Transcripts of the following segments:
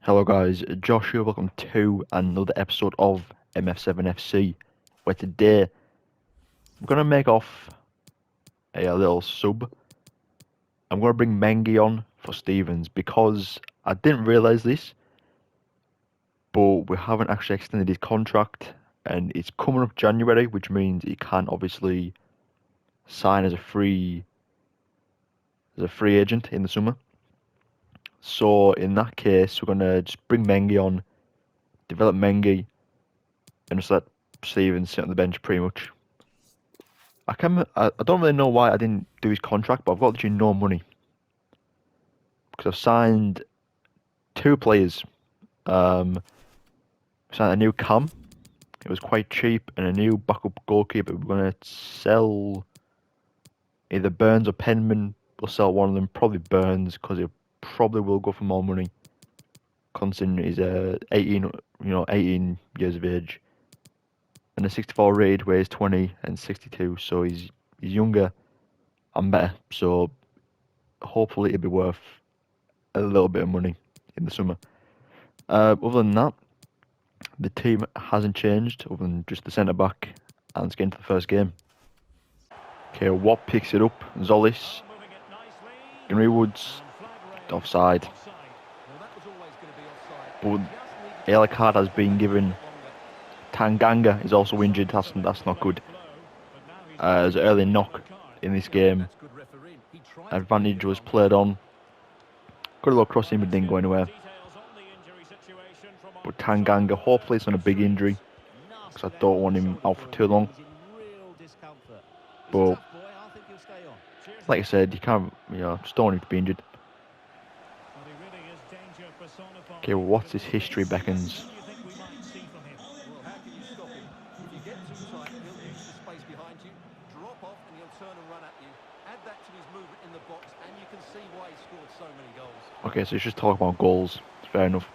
Hello guys, Josh here, welcome to another episode of MF7 FC, where today I'm going to make off a little sub. I'm going to bring Mengi on for Stevens because I didn't realise this, but we haven't actually extended his contract and it's coming up January, which means he can't obviously sign as a free agent in the summer. So in that case, we're going to just bring Mengi on, develop Mengi, and just let Stevens sit on the bench pretty much. I don't really know why I didn't do his contract, but I've got literally no money because I've signed two players. Signed a new cam. It was quite cheap, and a new backup goalkeeper. We're gonna sell either Burns or Penman. We'll sell one of them, probably Burns, because it probably will go for more money, considering he's 18 years of age, and a 64 rated, weighs 20 and 62, so he's younger and better. So hopefully it'll be worth a little bit of money in the summer. Other than that, the team hasn't changed other than just the centre back, and let's get into the first game. Okay, Watt picks it up. Zolis. Greenwood's offside. But a yellow card has been given. Tanganga is also injured. That's not good. There's an early knock in this game. Advantage was played on. Got a little crossing, but didn't go anywhere. But Tanganga, hopefully it's not a big injury, because I don't want him out for too long. But like I said, you can't, just don't want him to be injured. Okay, well, what's his history beckons? Okay, so let's just talk about goals. It's fair enough.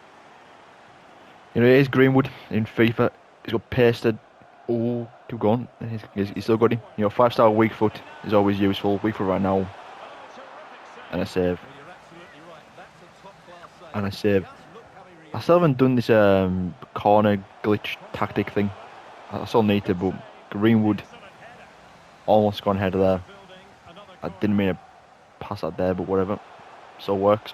It is Greenwood in FIFA. He's got pasted. Oh, keep going. He's still got him. 5-star weak foot is always useful. Weak foot right now. And a save. And a save. I still haven't done this corner glitch tactic thing. I still need to, but Greenwood almost gone ahead of there. I didn't mean to pass that there, but whatever. Still works.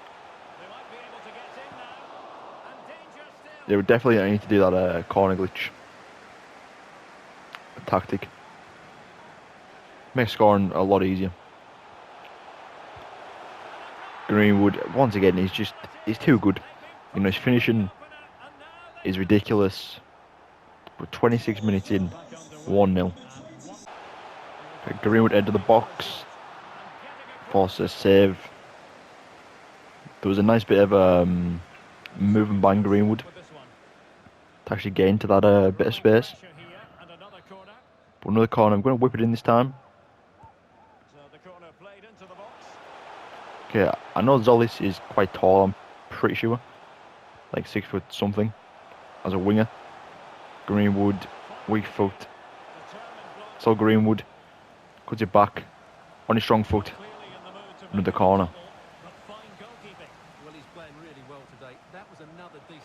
Yeah, we definitely need to do that corner glitch tactic. Makes scoring a lot easier. Greenwood, once again, he's too good. His finishing is ridiculous. But 26 minutes in, 1-0. Greenwood into the box. Forces a save. There was a nice bit of movement by Greenwood to actually get into that bit of space. But another corner, I'm going to whip it in this time. Okay, I know Zolis is quite tall, I'm pretty sure. Like 6 foot something as a winger. Greenwood, weak foot. So Greenwood cuts it back on his strong foot. Another corner.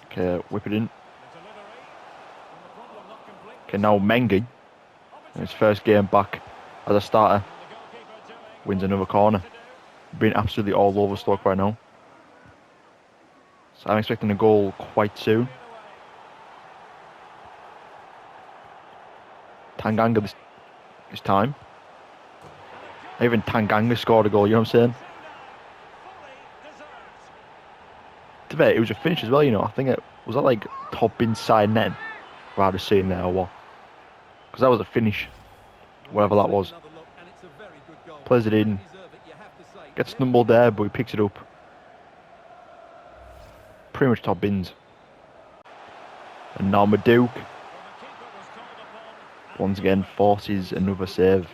Okay, whip it in. Okay, now Mengi, in his first game back as a starter, wins another corner. Being absolutely all over Stoke right now. So I'm expecting a goal quite soon. Tanganga this time. Even Tanganga scored a goal, you know what I'm saying? To be fair, it was a finish as well, I think it was that like top inside net, rather seeing there or what. Because that was a finish, whatever that was. Plays it in. Gets stumbled there, but he picks it up. Pretty much top bins. And now Maduke, once again, forces another save.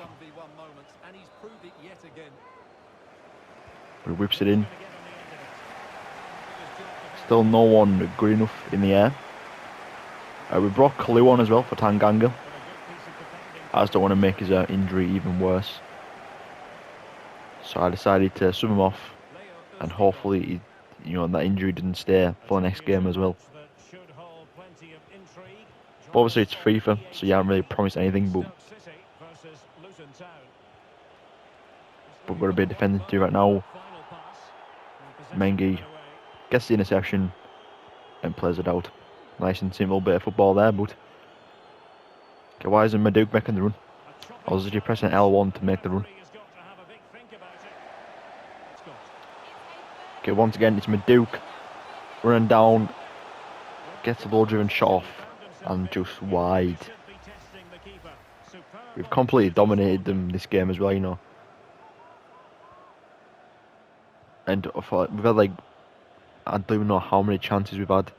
But he whips it in. Still no one good enough in the air. We brought Kalu on as well for Tanganga. I just don't want to make his injury even worse. So I decided to sub him off, and hopefully that injury didn't stay for the next game as well. But obviously it's FIFA, so you can't really promise anything, but we've got a bit of defending to do right now. Mengi gets the interception and plays it out. Nice and simple bit of football there, but okay, why isn't Maduke making the run? I was literally pressing L1 to make the run. Okay, once again it's Maduke running down, gets a low-driven shot off and just wide. We've completely dominated them this game as well, And we've had I don't even know how many chances we've had,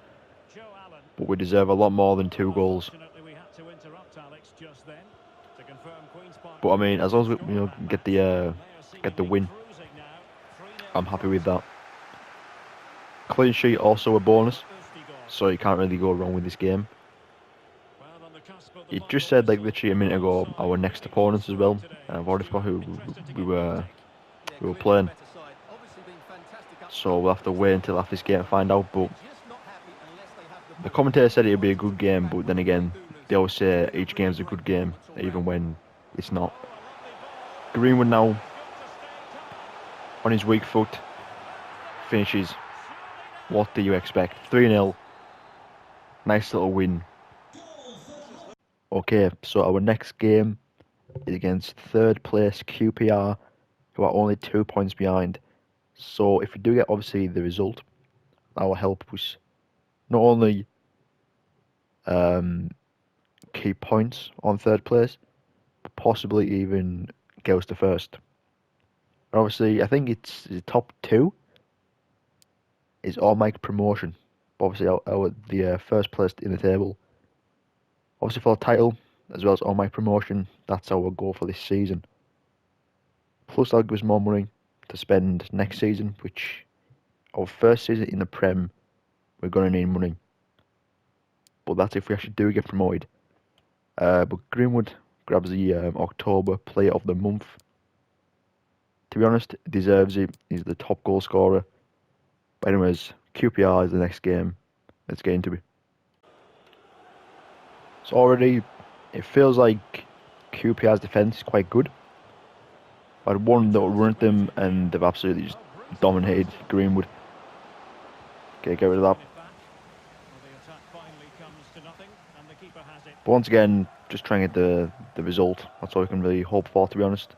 but we deserve a lot more than 2 goals. But I mean, as long as we get the win, I'm happy with that. Clean sheet also a bonus, so you can't really go wrong with this game. It just said literally a minute ago our next opponents as well. I've already forgot who we were playing, so we'll have to wait until after this game to find out. But the commentator said it'd be a good game, but then again, they always say each game's a good game, even when it's not. Greenwood now on his weak foot finishes. What do you expect? 3-0. Nice little win. Okay, so our next game is against 3rd place QPR, who are only 2 points behind. So if we do get obviously the result, that will help us not only keep points on 3rd place, but possibly even get us to 1st. Obviously, I think it's the top 2 is automatic promotion. Obviously, the 1st place in the table. Obviously, for the title as well as automatic promotion, that's our goal for this season. Plus, that'll give us more money to spend next season, which our first season in the Prem, we're going to need money. But that's if we actually do get promoted. But Greenwood grabs the October Player of the Month. To be honest, deserves it. He's the top goal scorer. But anyways, QPR is the next game. Let's get into it. So already, it feels like QPR's defence is quite good. I had one that run at them and they've absolutely just dominated Greenwood. Okay, get rid of that. But once again, just trying to get the result. That's all we can really hope for, to be honest.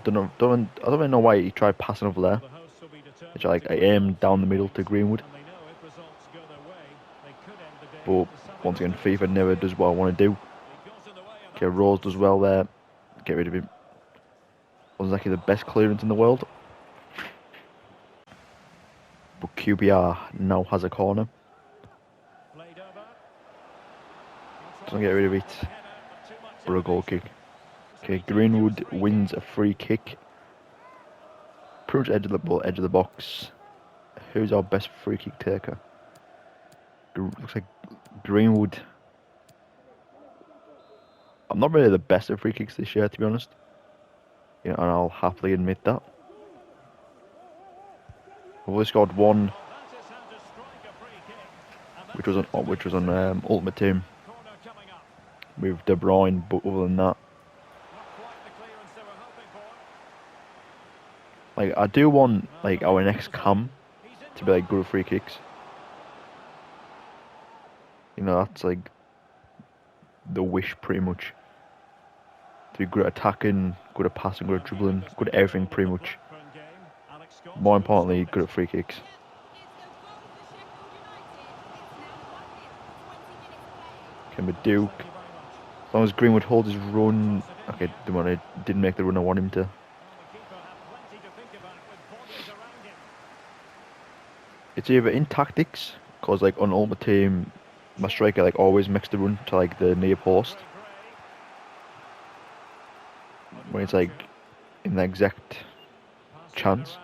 I don't really know why he tried passing over there. Which I aimed down the middle to Greenwood. But once again, FIFA never does what I want to do. Okay, Rose does well there. Get rid of him. Wasn't exactly the best clearance in the world. But QPR now has a corner. Doesn't get rid of it. For a goal kick. Okay, Greenwood wins a free kick. Pretty much edge of the box. Who's our best free kick taker? Looks like Greenwood. I'm not really the best at free kicks this year, to be honest. And I'll happily admit that. We've only scored 1, which was on Ultimate Team with De Bruyne. But other than that, I do want our next cam to be good at free kicks. That's the wish pretty much. To be good at attacking, good at passing, good at dribbling, good at everything pretty much. More importantly, good at free kicks. Okay, Maduke. As long as Greenwood holds his run. Okay, didn't make the run I want him to. It's either in tactics, because on Ultimate Team, my striker always makes the run to the near post. When it's in the exact chance.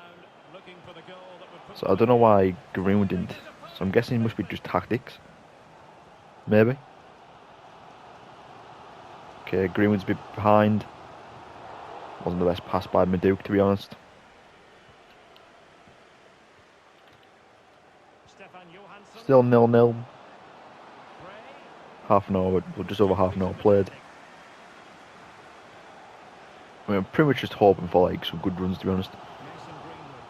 So I don't know why Greenwood didn't. So I'm guessing it must be just tactics. Maybe. Okay, Greenwood's a bit behind. Wasn't the best pass by Maduke, to be honest. Still 0-0. Half an hour, or just over half an hour played. I mean, I'm pretty much just hoping for like some good runs, to be honest.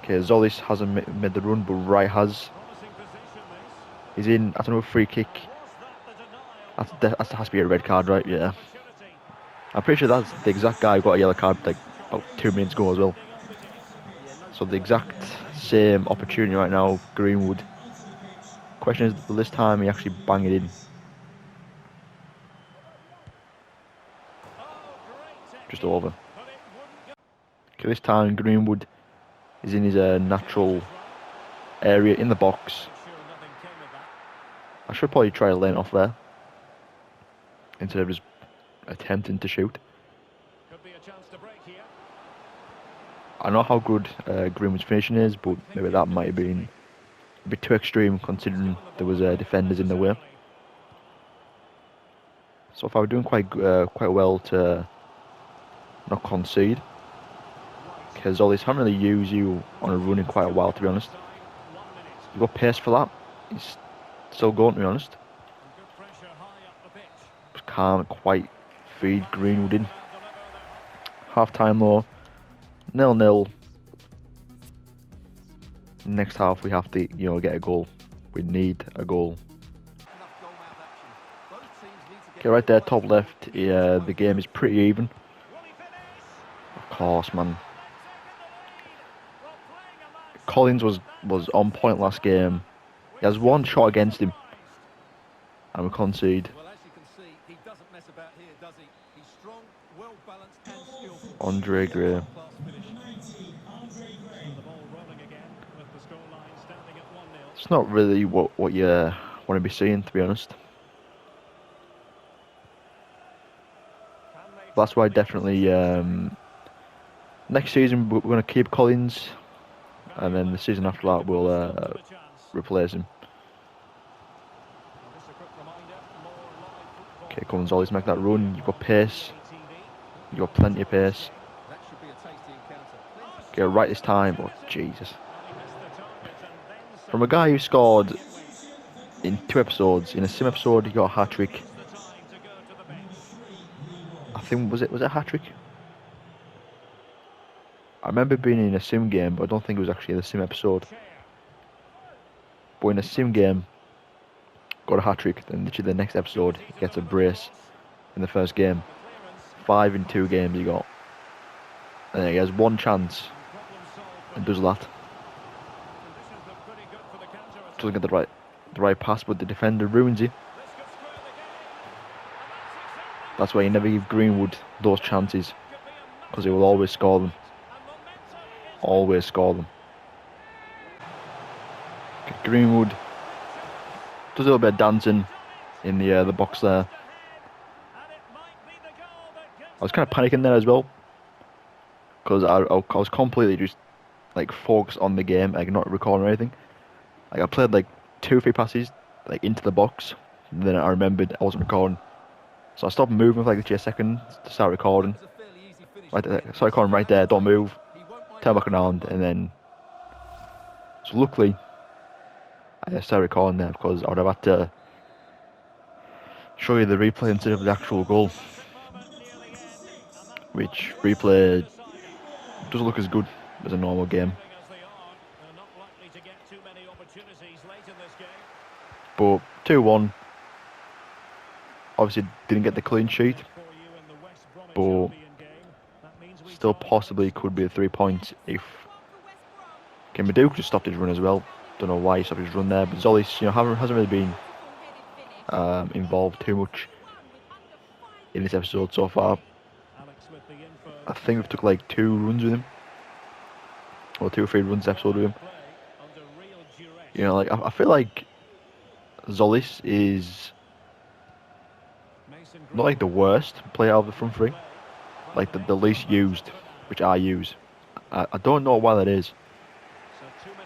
Okay, Zolis hasn't made the run, but Wright has. He's in. I don't know, free kick. That has to be a red card, right? Yeah. I'm pretty sure that's the exact guy who got a yellow card like about 2 minutes ago as well. So the exact same opportunity right now, Greenwood. Question is, will this time he actually bang it in? Just over. Okay, this time Greenwood is in his natural area in the box. I should probably try to lane off there instead of just attempting to shoot. I know how good Greenwood's finishing is, but maybe that might have been a bit too extreme considering there was defenders in the way. So if I were doing quite well to not concede, because Zolis haven't really used you on a run in quite a while, to be honest. You've got pace for that. He's still going, to be honest. Just can't quite feed Greenwood in. Half time though, 0-0. Next half we have to, get a goal. We need a goal. Okay, right there, top left. The game is pretty even. Of course, man. Collins was on point last game. He has one shot against him, and we concede. Andre Gray. It's not really what you want to be seeing, to be honest. That's why definitely next season we're going to keep Collins, and then the season after that we'll replace him. Okay, Collins always make that run. You've got pace. You've got plenty of pace. Okay, right this time. Oh, Jesus. From a guy who scored in 2 episodes, in a sim episode he got a hat-trick. I think, was it a hat-trick? I remember being in a sim game, but I don't think it was actually the sim episode. But in a sim game, got a hat-trick, then literally the next episode, he gets a brace in the first game. 5 in 2 games he got. And then he has one chance and does that. Doesn't get the right pass, but the defender ruins it. That's why you never give Greenwood those chances, because he will always score them. Always score them. Okay, Greenwood does a little bit of dancing in the box there. I was kind of panicking there as well, because I was completely just like focused on the game, like not recording or anything. Like I played like 2 or 3 passes like into the box, and then I remembered I wasn't recording, so I stopped moving for like a second to start recording. Right there, start recording right there. Don't move. Turn back around, and then. So luckily, I started recording there, because I would have had to show you the replay instead of the actual goal, which replay doesn't look as good as a normal game. But 2-1, obviously didn't get the clean sheet, but still possibly could be a 3 points if Maduke just stopped his run as well. Don't know why he stopped his run there, but Zolis, hasn't really been involved too much in this episode so far. I think we've took like 2 runs with him, or 2 or 3 runs episode with him. Like I feel like Zolis is not like the worst player out of the front 3, like the least used, which I use. I don't know why that is,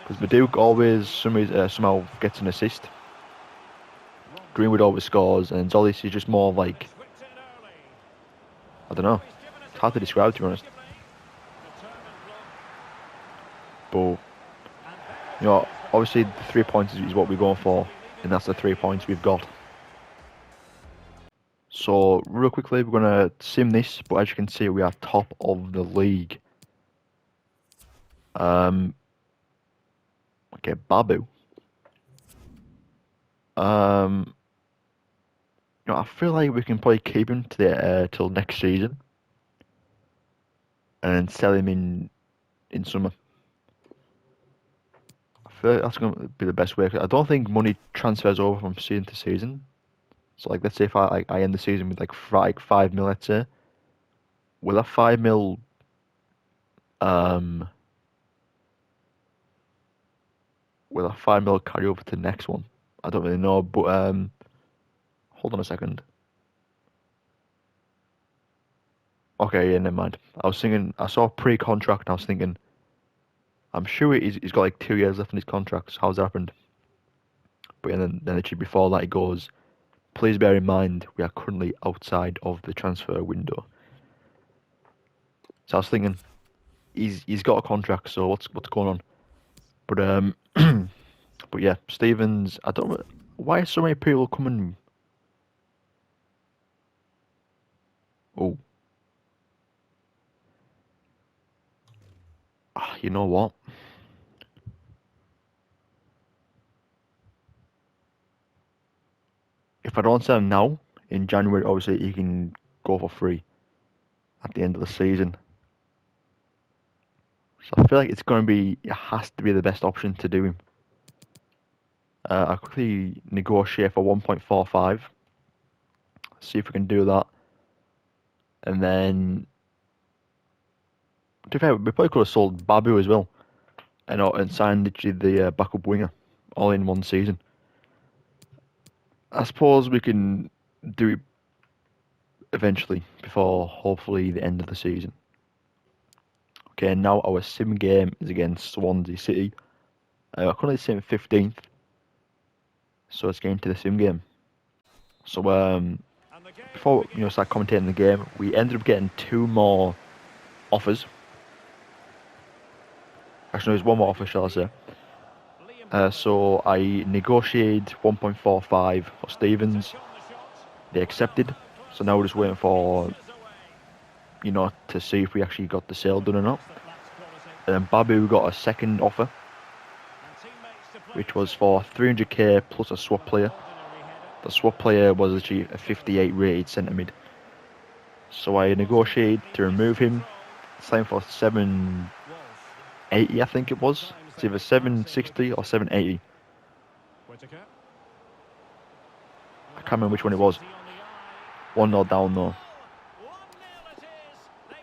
because Maduke always somehow gets an assist. Greenwood always scores, and Zolis is just more like, I don't know. It's hard to describe, to be honest. But obviously the 3 points is what we're going for and that's the 3 points we've got. So real quickly, we're gonna sim this, but as you can see, we are top of the league. Okay, Babu. I feel like we can probably keep him to the till next season, and then sell him in summer. I feel like that's gonna be the best way. 'Cause I don't think money transfers over from season to season. So like, let's say if I end the season with like 5 mil, let's say, will that 5 mil um will that 5 mil carry over to the next one? I don't really know, but hold on a second. Okay, yeah, never mind. I was thinking, I saw pre-contract, and I was thinking, I'm sure he's got like 2 years left in his contract. So how's that happened? But yeah, then literally before that, it goes, please bear in mind, we are currently outside of the transfer window. So I was thinking, he's got a contract, so what's going on? But but yeah, Stevens, I don't know why so many people coming. Oh, you know what? If I don't sell him now in January, obviously he can go for free at the end of the season. So I feel like it has to be the best option to do him. I quickly negotiate for 1.45. See if we can do that, and then to be fair, we probably could have sold Babu as well, and signed literally the backup winger, all in one season. I suppose we can do it eventually before hopefully the end of the season. Okay, now our sim game is against Swansea City. We're currently sitting 15th, so let's get into the sim game. So before start commentating the game, we ended up getting 2 more offers. Actually, there's one more offer, shall I say? So I negotiated 1.45 for Stevens. They accepted. So now we're just waiting for, to see if we actually got the sale done or not. And then Babu got a second offer, which was for 300k plus a swap player. The swap player was actually a 58 rated centre mid. So I negotiated to remove him, sign for 780, I think it was. It's either 760 or 780. I can't remember which one it was. 1-0 down though.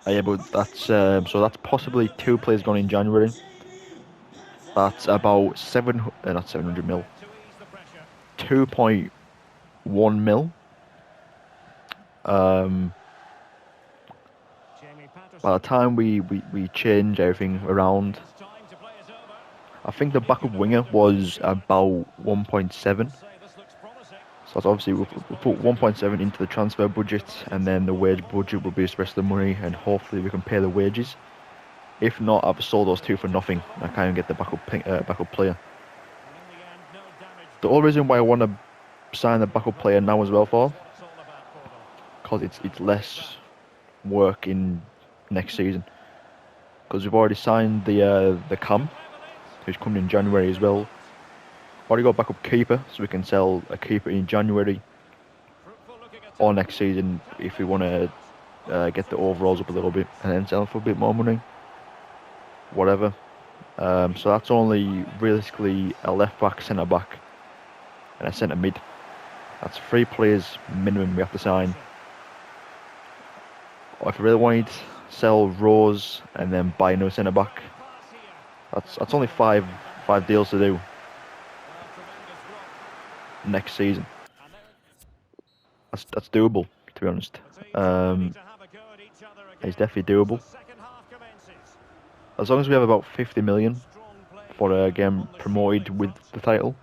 Yeah, but that's so that's possibly 2 players gone in January. That's about not 700 mil. 2.1 mil. By the time we change everything around, I think the backup winger was about 1.7. So that's obviously we'll put 1.7 into the transfer budget, and then the wage budget will be the rest of the money, and hopefully we can pay the wages. If not, I've sold those 2 for nothing. I can't even get the backup player. The only reason why I want to sign the backup player now as well because it's less work in next season. Because we've already signed the Cam, who's coming in January as well. Already got backup keeper, so we can sell a keeper in January or next season if we want to get the overalls up a little bit and then sell for a bit more money. Whatever. So that's only realistically a left back, centre back, and a centre mid. That's 3 players minimum we have to sign. Or if I really wanted, sell Rose and then buy another centre back. That's only five deals to do next season. That's doable, to be honest. It's definitely doable. As long as we have about 50 million for getting promoted with the title,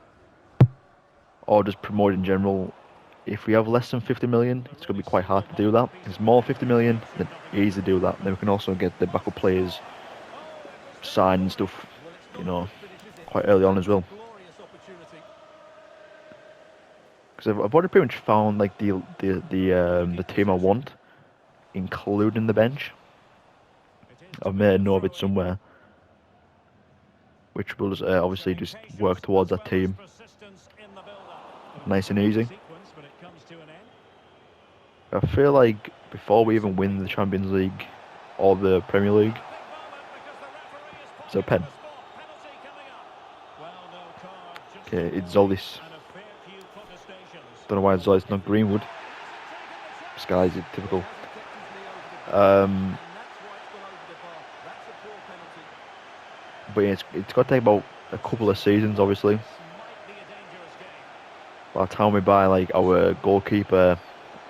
or just promoted in general. If we have less than 50 million, it's going to be quite hard to do that. If it's more 50 million, then easy to do that. Then we can also get the backup players signed and stuff, quite early on as well. Because I've already pretty much found like the team I want, including the bench. I've made a note of it somewhere, which will just, obviously just work towards that team. Nice and easy. I feel like before we even win the Champions League or the Premier League, it's a pen. Okay, it's Zolis. Don't know why Zolis not Greenwood. This guy's typical. But yeah, it's got to take about a couple of seasons, obviously. By the time we buy like our goalkeeper,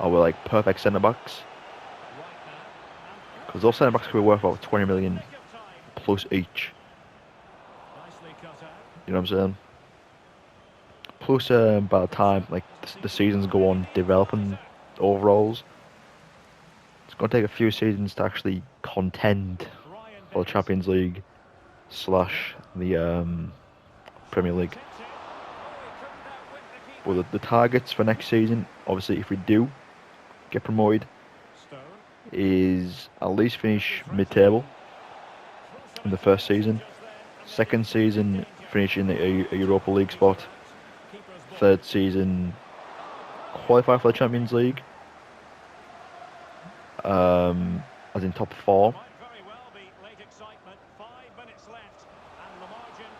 our like perfect centre backs, because those centre backs could be worth about 20 million plus each. You know what I'm saying? Plus, by the time like the seasons go on developing overalls, it's going to take a few seasons to actually contend for the Champions League / the Premier League. But the targets for next season, obviously, if we do get promoted, is at least finish mid-table in the first season. Second season, finish in a Europa League spot. Third season, qualify for the Champions League, as in top 4,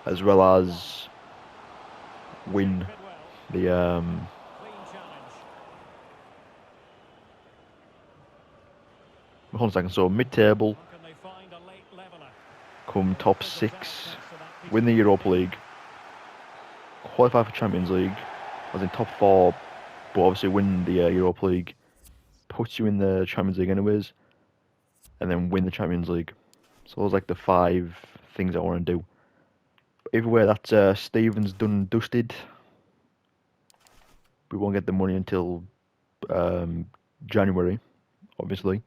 as well as win the hold on a second. So mid-table, come top 6, win the Europa League, qualify for Champions League, as in top 4, but obviously win the Europa League, puts you in the Champions League anyways, and then win the Champions League. So those are like the 5 things I want to do. Either way, that's Stevens done and dusted. We won't get the money until January, obviously.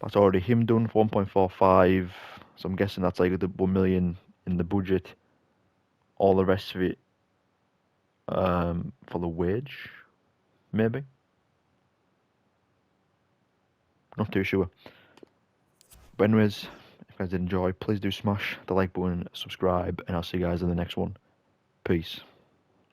That's already him done for 1.45. So I'm guessing that's like the 1 million in the budget. All the rest of it for the wage, maybe. Not too sure. But anyways, if you guys did enjoy, please do smash the like button, subscribe, and I'll see you guys in the next one. Peace.